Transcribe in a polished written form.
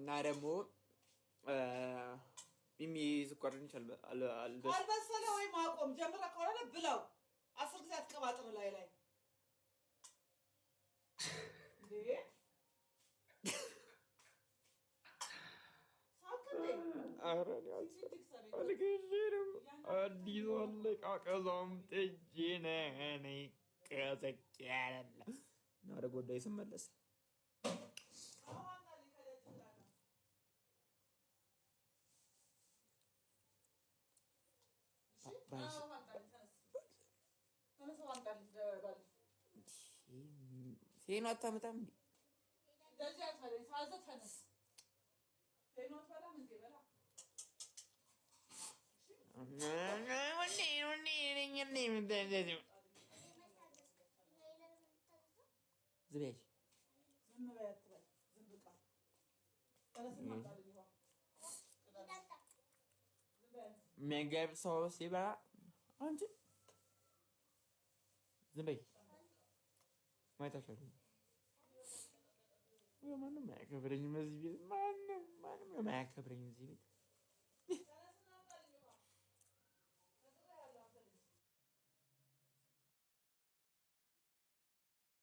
እና ደግሞ ሚሚ ስኳር ድንች አልበሰለ ወይ ማቆም ጀምረህ ከሆነ ብለው 10 ጊዜ አትቀባጥር ላይ አልገሽንም አዲስ አለቃቀዛም ጥጄ ነኔ ቀዘቅ ያለለ እና ወደ ጎዳይ ስመለስ ሴኖ አታመጣም እንዴ? ምግብ ሰው ሲበላ አንቺ ዝም በይ። ማይታሻል ማንም አያከብረኝም እዚህ ቤት ማንም አያከብረኝም እዚህ ቤት